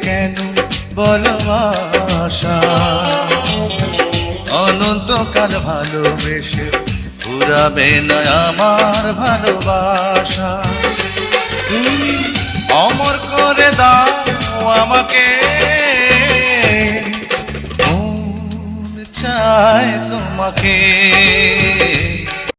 কেন বলো আশা, অনন্তকাল ভালোবেসে ফুরাবে না আমার ভালোবাসা। তুমি অমর করে দাও আমাকে, মন চায় তোমাকে।